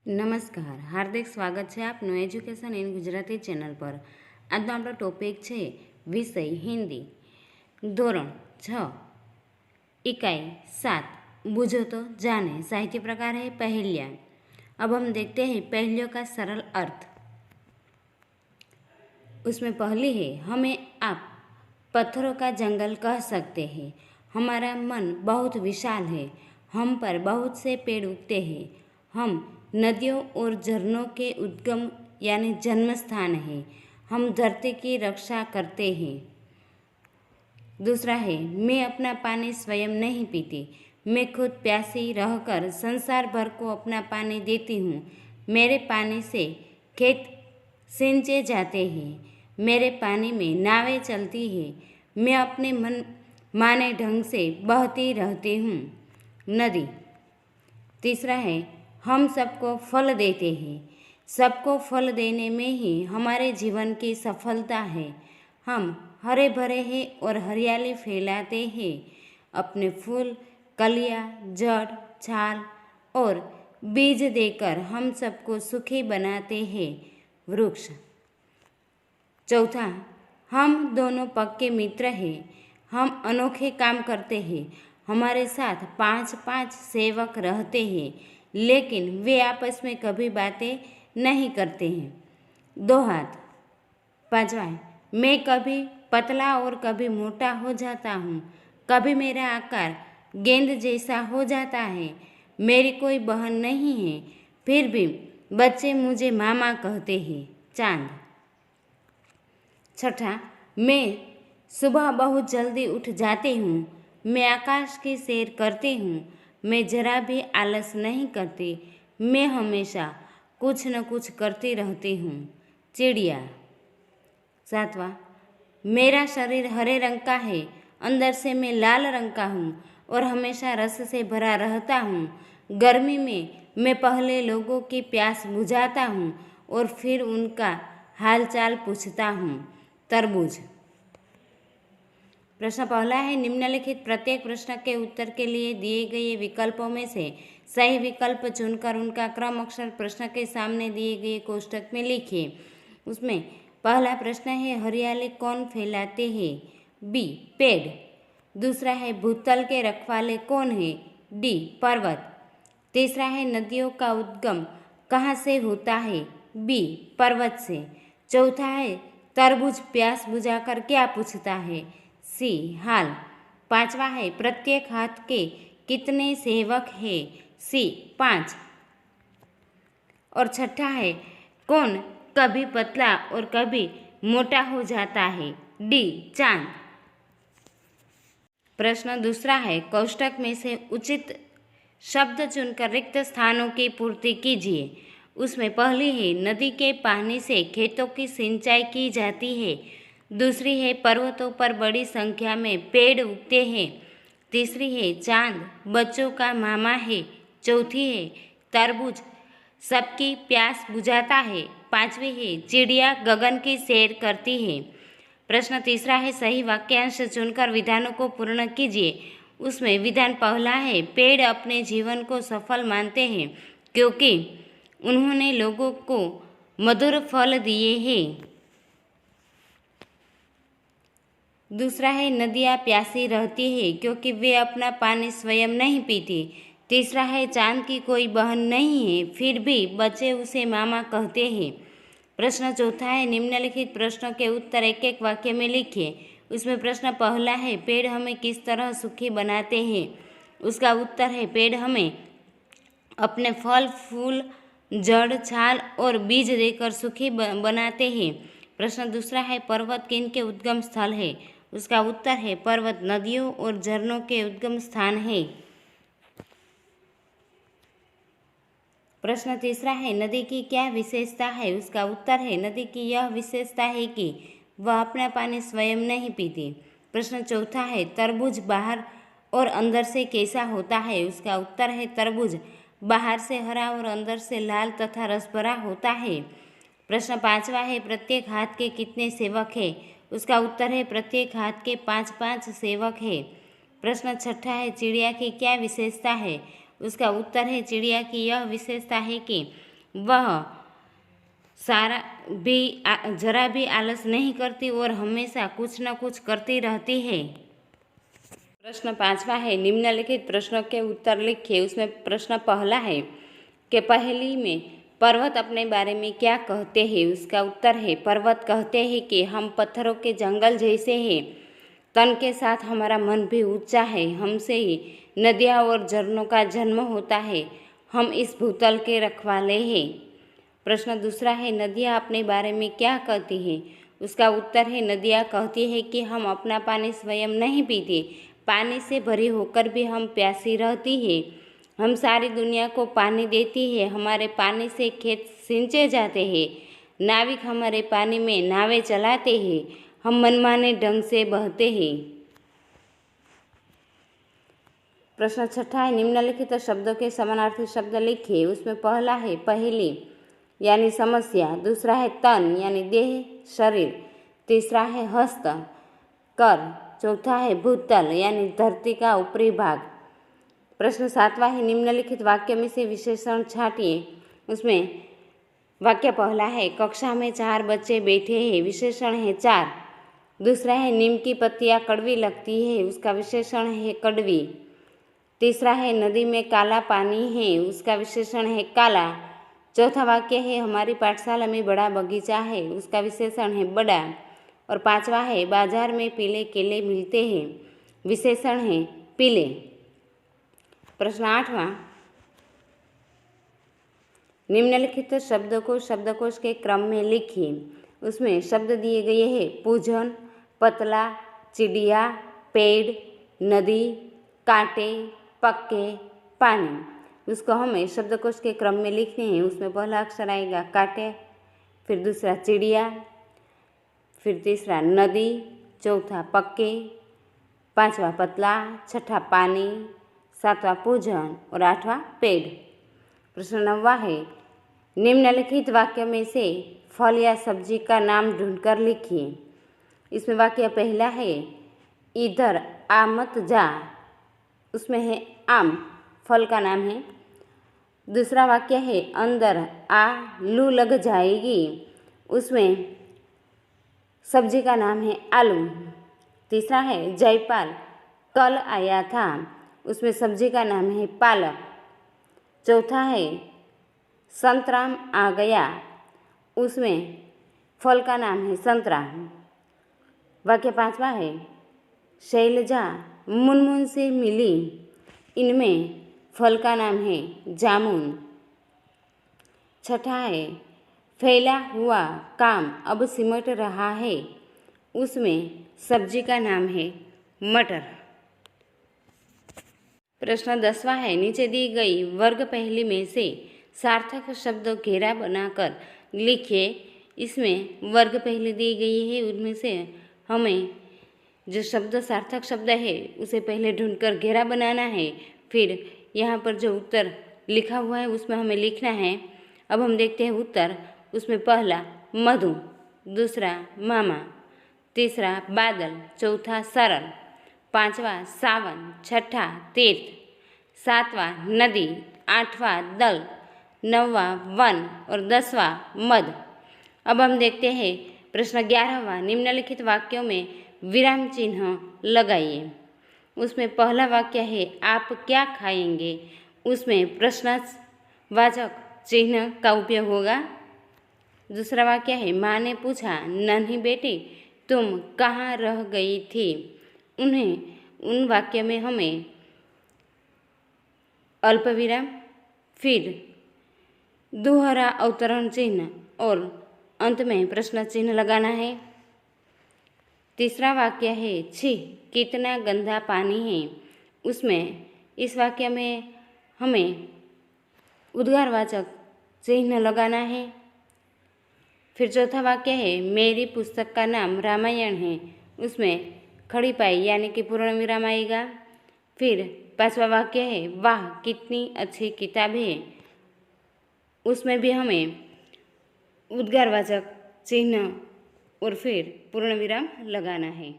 નમસ્કાર, હાર્દિક સ્વાગત છે આપનું એજ્યુકેશન ઇન ગુજરાતી ચેનલ પર। આજનો આપણો ટોપિક છે વિષય हिंदी, ધોરણ 6, इकाई 7, बूझो तो जाने। साहित्य प्रकार है पहेलियाँ। अब हम देखते हैं पहेलियों का सरल अर्थ। उसमें पहली है, हमें आप पत्थरों का जंगल कह सकते हैं। हमारा मन बहुत विशाल है। हम पर बहुत से पेड़ उगते हैं। हम नदियों और झरनों के उद्गम यानी जन्म स्थान है। हम धरती की रक्षा करते हैं। दूसरा है, मैं अपना पानी स्वयं नहीं पीती। मैं खुद प्यासी रहकर संसार भर को अपना पानी देती हूँ। मेरे पानी से खेत सिंचे जाते हैं। मेरे पानी में नावें चलती हैं। मैं अपने मन माने ढंग से बहती रहती हूँ। नदी। तीसरा है, हम सबको फल देते हैं। सबको फल देने में ही हमारे जीवन की सफलता है। हम हरे भरे हैं और हरियाली फैलाते हैं। अपने फूल, कलियाँ, जड़, छाल और बीज देकर हम सबको सुखी बनाते हैं। वृक्ष। चौथा, हम दोनों पक्के मित्र हैं। हम अनोखे काम करते हैं। हमारे साथ 5-5 सेवक रहते हैं, लेकिन वे आपस में कभी बातें नहीं करते हैं। 2 हाथ। पांचवा, मैं कभी पतला और कभी मोटा हो जाता हूँ। कभी मेरा आकार गेंद जैसा हो जाता है। मेरी कोई बहन नहीं है, फिर भी बच्चे मुझे मामा कहते हैं। चांद। छठा, मैं सुबह बहुत जल्दी उठ जाती हूँ। मैं आकाश की सैर करती हूँ। मैं जरा भी आलस नहीं करती। मैं हमेशा कुछ न कुछ करती रहती हूँ। चिड़िया। 7वां, मेरा शरीर हरे रंग का है। अंदर से मैं लाल रंग का हूँ और हमेशा रस से भरा रहता हूँ। गर्मी में मैं पहले लोगों की प्यास बुझाता हूँ और फिर उनका हालचाल पूछता हूँ। तरबूज। प्रश्न पहला है, निम्नलिखित प्रत्येक प्रश्न के उत्तर के लिए दिए गए विकल्पों में से सही विकल्प चुनकर उनका क्रम अक्षर प्रश्न के सामने दिए गए कोष्टक में लिखिए। उसमें पहला प्रश्न है, हरियाली कौन फैलाते हैं? बी, पेड़। दूसरा है, भूतल के रखवाले कौन है? डी, पर्वत। तीसरा है, नदियों का उद्गम कहाँ से होता है? बी, पर्वत से। चौथा है, तरबूज प्यास बुझाकर क्या पूछता है? सी, हाल। पांचवा है, प्रत्येक हाथ के कितने सेवक हैं? सी, 5। और छठा है, कौन कभी पतला और कभी मोटा हो जाता है? डी, चांद। प्रश्न दूसरा है, कोष्टक में से उचित शब्द चुनकर रिक्त स्थानों की पूर्ति कीजिए। उसमें पहली है, नदी के पानी से खेतों की सिंचाई की जाती है। दूसरी है, पर्वतों पर बड़ी संख्या में पेड़ उगते हैं। तीसरी है, चांद बच्चों का मामा है। चौथी है, तरबूज सबकी प्यास बुझाता है। पांचवी है, चिड़िया गगन की सैर करती है। प्रश्न तीसरा है, सही वाक्यांश चुनकर विधानों को पूर्ण कीजिए। उसमें विधान पहला है, पेड़ अपने जीवन को सफल मानते हैं क्योंकि उन्होंने लोगों को मधुर फल दिए हैं। दूसरा है, नदियाँ प्यासी रहती है क्योंकि वे अपना पानी स्वयं नहीं पीती। तीसरा है, चांद की कोई बहन नहीं है, फिर भी बच्चे उसे मामा कहते हैं। प्रश्न चौथा है, निम्नलिखित प्रश्नों के उत्तर एक एक वाक्य में लिखिए। उसमें प्रश्न पहला है, पेड़ हमें किस तरह सुखी बनाते हैं? उसका उत्तर है, पेड़ हमें अपने फल, फूल, जड़, छाल और बीज देकर सुखी बनाते हैं। प्रश्न दूसरा है, पर्वत किन के उद्गम स्थल है? उसका उत्तर है, पर्वत नदियों और झरनों के उद्गम स्थान है। प्रश्न तीसरा है, नदी की क्या विशेषता है? उसका उत्तर है, नदी की यह विशेषता है कि वह अपना पानी स्वयं नहीं पीती। प्रश्न चौथा है, तरबूज बाहर और अंदर से कैसा होता है? उसका उत्तर है, तरबूज बाहर से हरा और अंदर से लाल तथा रस भरा होता है। प्रश्न पांचवा है, प्रत्येक हाथ के कितने सेवक हैं? उसका उत्तर है, प्रत्येक हाथ के 5-5 सेवक हैं। प्रश्न छठा है, चिड़िया की क्या विशेषता है? उसका उत्तर है, चिड़िया की यह विशेषता है कि वह जरा भी आलस नहीं करती और हमेशा कुछ न कुछ करती रहती है। प्रश्न 5वां है, निम्नलिखित प्रश्नों के उत्तर लिखिए। उसमें प्रश्न पहला है कि पहेली में पर्वत अपने बारे में क्या कहते हैं। उसका उत्तर है, पर्वत कहते हैं कि हम पत्थरों के जंगल जैसे हैं, तन के साथ हमारा मन भी ऊंचा है, हमसे ही नदियाँ और झरनों का जन्म होता है, हम इस भूतल के रखवाले हैं। प्रश्न दूसरा है, नदियाँ अपने बारे में क्या कहती हैं। उसका उत्तर है, नदियाँ कहती है कि हम अपना पानी स्वयं नहीं पीते, पानी से भरी होकर भी हम प्यासी रहती है, हम सारी दुनिया को पानी देती है, हमारे पानी से खेत सिंचे जाते हैं, नाविक हमारे पानी में नावें चलाते हैं, हम मनमाने ढंग से बहते हैं। प्रश्न छठा है, निम्नलिखित शब्दों के समानार्थी शब्द लिखिए। उसमें पहला है पहेली यानी समस्या, दूसरा है तन यानी देह शरीर, तीसरा है हस्त कर, चौथा है भूतल यानी धरती का ऊपरी भाग। प्रश्न 7वां है, निम्नलिखित वाक्य में से विशेषण छांटिए। उसमें वाक्य पहला है, कक्षा में 4 बच्चे बैठे हैं, विशेषण है 4। दूसरा है, नीम की पत्तियाँ कड़वी लगती है, उसका विशेषण है कड़वी। तीसरा है, नदी में काला पानी है, उसका विशेषण है काला। चौथा वाक्य है, हमारी पाठशाला में बड़ा बगीचा है, उसका विशेषण है बड़ा। और 5वां है, बाजार में पीले केले मिलते हैं, विशेषण है पीले। प्रश्न 8वां, निम्नलिखित शब्दों को शब्दकोश के क्रम में लिखिए। उसमें शब्द दिए गए हैं, पूजन, पतला, चिड़िया, पेड़, नदी, कांटे, पक्के, पानी। उसको हमें शब्दकोश के क्रम में लिखने हैं। उसमें पहला अक्षर आएगा कांटे, फिर दूसरा चिड़िया, फिर तीसरा नदी, चौथा पक्के, 5वां पतला, 6ठा पानी, 7वां पूजन और 8वां पेड़। प्रश्न 9वां है, निम्नलिखित वाक्य में से फल या सब्जी का नाम ढूंढकर लिखिए। इसमें वाक्य पहला है, इधर आ मत जा, उसमें है आम, फल का नाम है। दूसरा वाक्य है, अंदर आ लू लग जाएगी, उसमें सब्जी का नाम है आलू। तीसरा है, जयपाल कल आया था, उसमें सब्जी का नाम है पालक। चौथा है, संतराम आ गया, उसमें फल का नाम है संतरा। वाक्य 5वां है, शैलजा मुनमुन से मिली, इनमें फल का नाम है जामुन। छठा है, फैला हुआ काम अब सिमट रहा है, उसमें सब्जी का नाम है मटर। प्रश्न 10वां है, नीचे दी गई वर्ग पहेली में से सार्थक शब्द घेरा बनाकर लिखिए। इसमें वर्ग पहेली दी गई है, उनमें से हमें जो शब्द सार्थक शब्द है उसे पहले ढूंढकर घेरा बनाना है, फिर यहाँ पर जो उत्तर लिखा हुआ है उसमें हमें लिखना है। अब हम देखते हैं उत्तर। उसमें पहला मधु, दूसरा मामा, तीसरा बादल, चौथा सरल, 5वां सावन, 6ठा तीर्थ, 7वां नदी, 8वां दल, 9वां वन और 10वां मध। अब हम देखते हैं प्रश्न 11वां, निम्नलिखित वाक्यों में विराम चिन्ह लगाइए। उसमें पहला वाक्य है, आप क्या खाएंगे, उसमें प्रश्नवाचक चिन्ह का उपयोग होगा। दूसरा वाक्य है, माँ ने पूछा, नन्ही बेटी तुम कहाँ रह गई थी। उन वाक्य में हमें अल्पविराम, फिर दोहरा अवतरण चिन्ह और अंत में प्रश्न चिन्ह लगाना है। तीसरा वाक्य है, छी कितना गंदा पानी है, उसमें इस वाक्य में हमें उद्गारवाचक चिन्ह लगाना है। फिर चौथा वाक्य है, मेरी पुस्तक का नाम रामायण है, उसमें खड़ी पाई यानी कि पूर्ण विराम आएगा। फिर 5वां वाक्य है, वाह कितनी अच्छी किताब है, उसमें भी हमें उद्गारवाचक चिन्ह और फिर पूर्ण विराम लगाना है।